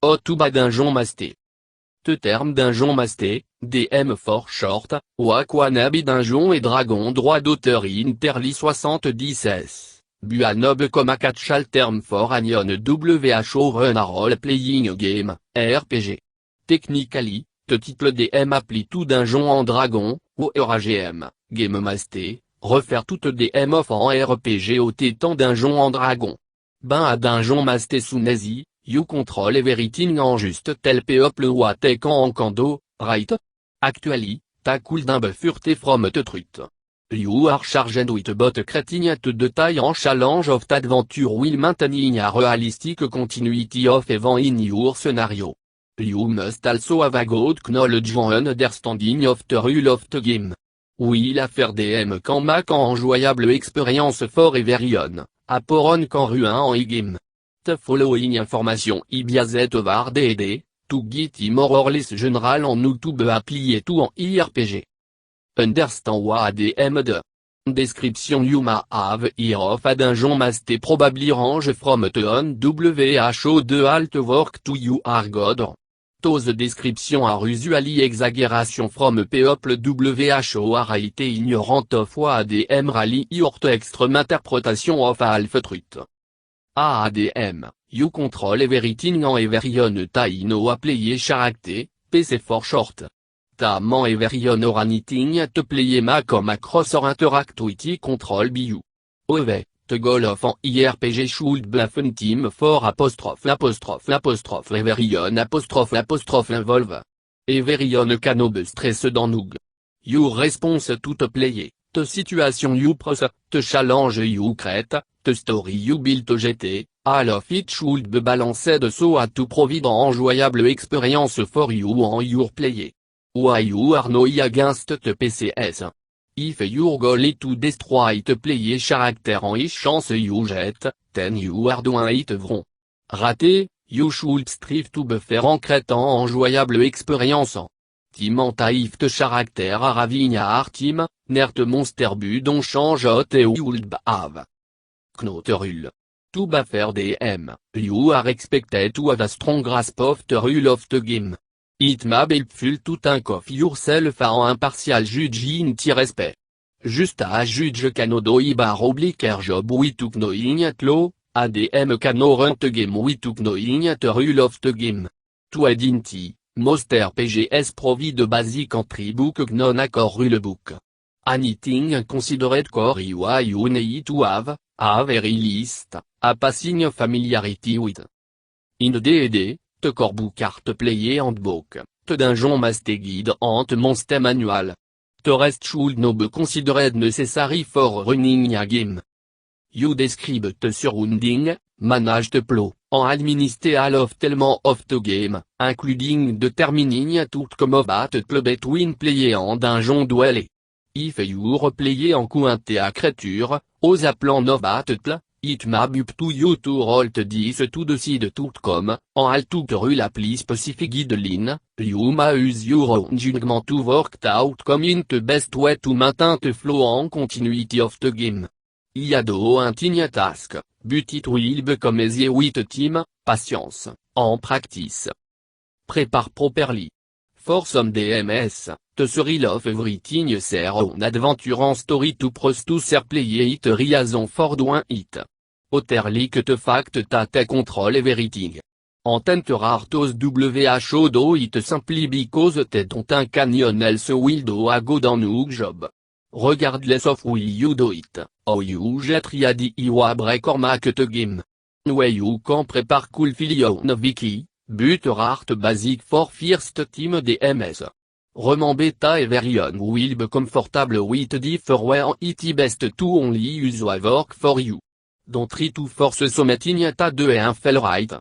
Otuba Dungeon Masté. Te terme Dungeon Masté, DM for short, Wakanabe Dungeon et Dragon droit d'auteur Interli 70s. Buanob comme a catchal term for anion WHO run a role playing game, RPG. Technically, te title DM appli tout Dungeon en Dragon, ou RAGM, Game Masté, refaire toute DM off en RPG au tétan Dungeon en Dragon. Ben à Dungeon Masté sous nazi, you control everything en juste tel peuple ou a take en kando, right? Actually, ta cooldown buffurte from te truth. You are charged with bot creating at the time en challenge of adventure will maintaining a realistic continuity of event in your scenario. You must also have a good knowledge and understanding of the rule of the game. Will faire DM quand Mac en enjoyable expérience for everyone, a poron quand ruin en e-game. The following information ibiazet over D&D, to get more or less general en YouTube appli et tout en IRPG. Understand what DM de. Description you may have here of a dungeon masté probably range from the on WHO de alt work to you are god. Those description are usually exaggeration from people WHO are IT ignorant of what ADM rally your to extreme interpretation of half truth. ADM, you control everything en everyone time no a player character, PC for short. Taman everyone or anything to play Mac comme across or interact with you control you. OV, the goal of an IRPG should be a fun team for apostrophe everyone involve. Everyone can be stress dans Noog. Your response to the player, the situation you process, the challenge you create, the story you build to GT, all of it should be balanced so as to provide an enjoyable experience for you and your player. Why you are no against the PCS. If your goal is to destroy the player character en each chance you get, then you are doing it wrong. Raté, you should strive to be faire en créant enjoyable expérience en. Team anti-if the character a ravigne art team, nert monster budon change hot et would have. Knoterul. To be fair DM, you are expected to have a strong grasp of the rule of the game. It may be helpful to think of yourself en impartial judging respect. Just a judge canodo ibar obliquer job with to knowing at law, ADM cano run the game with to knowing at the rule of the game. To identity, most RPGs provide basic entry book non accord rulebook. Anything considered core you need to have, a very list, a passing familiarity with. In D&D, the core book art player handbook, the dungeon master guide and monster manual. The rest should not be considered necessary for running a game. You describe the surrounding, manage the plot, and administer all of element of the game, including determining to come about the between player and dungeon dweller. If your player encounter a creature, os a plan of battle, it may be up to you to roll the dice to decide outcome, and all to rule apply specific guideline, you may use your own judgment to work the outcome in the best way to maintain the flow and continuity of the game. Iado intigne task, but it will become easier with team, patience, en practice. Prepare properly. For some DMS, the thrill of everything their own adventure and story to press to their player it reason for doing it. Otherly que the fact that they control everything. En tenterar tos WHO do it simply because they don't think anyone else will do a good enough job. Regardless of will you do it, or you get ready you break or make the game. Way you can prepare cool filion wiki, but art basic for first team DMS. Roman beta everyone will be comfortable with different way and it best to only use what work for you. Don't try to force something ta de un fell right.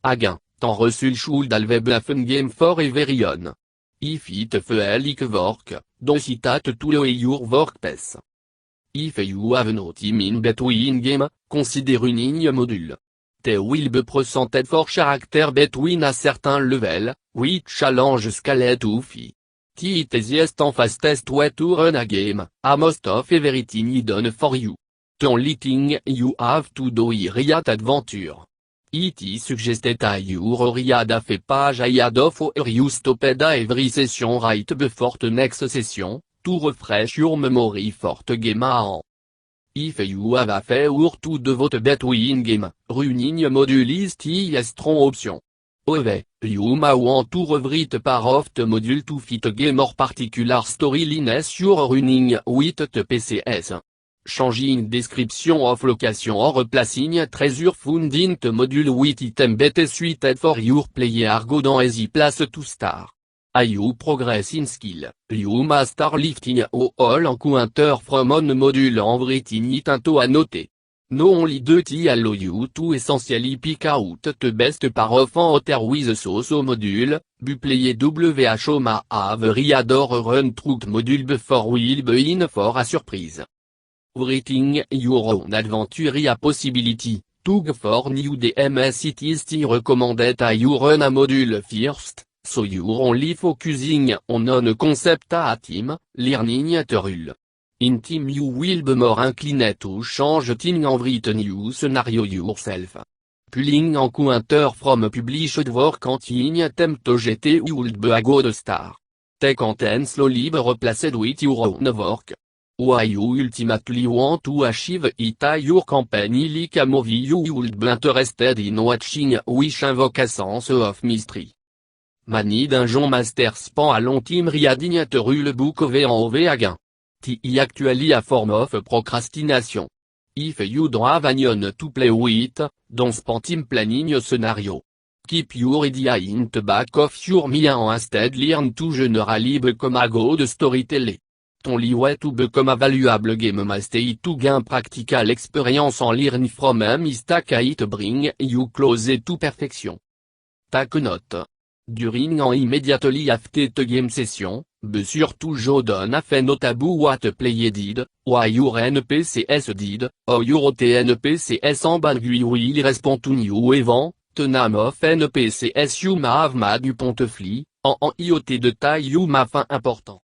Again, ton resul should have be a fun game for everyone. If it feel like work, don't sit at to your work pace. If you have no team in between game, consider running a module. They will be presented for character between a certain level, which challenge scale to fee. It is easiest and fastest way to run a game, a most of everything is done for you. The only thing you have to do is create adventure. It suggested your riada fait page ahead of you stopped every session right before the next session, to refresh your memory for the game on. If you have a failure to devote between game, running module is the strong option. However, you may want to rewrite part of the module to fit a game or particular storylines you're running with the PCS. Changing description of location or replacing treasure found in the module with item better suited for your player go dans easy place to start. As you progress in skill, you may start lifting all encounter from on module and writing it into a note. No only do it allow you to essentially pick out the best part of an other with so module, but player who may have read or run through the module before will be in for a surprise. Writing your own adventure is a possibility, to go for new DMS it is still recommended that you run a module first, so you're only focusing on a concept at a time, learning the rule. In time you will be more inclined to change things and write new scenario yourself. Pulling encounter from published work and in attempt to get would be a good start. Take and slowly be replaced with your own work. Why you ultimately want to achieve it your campaign like a movie you would be interested in watching which invocations of mystery. Many Dungeon Master span a long time reading the rule book over and over again. It's actually a form of procrastination. If you don't have anyone to play with, don't spend time planning a scenario. Keep your idea in the back of your mind and instead learn to generally become a good storyteller. Only way to become a valuable game master is to gain practical experience and learn from a mistake it bring you closer to perfection. Take note. During and immediately after the game session, be sure to jot down a note about what the player did, why your NPCs did, or your NPCs ambiguity will respond to new event, the name of NPCs you may have made du ponte fly, en IoT détail you may find important.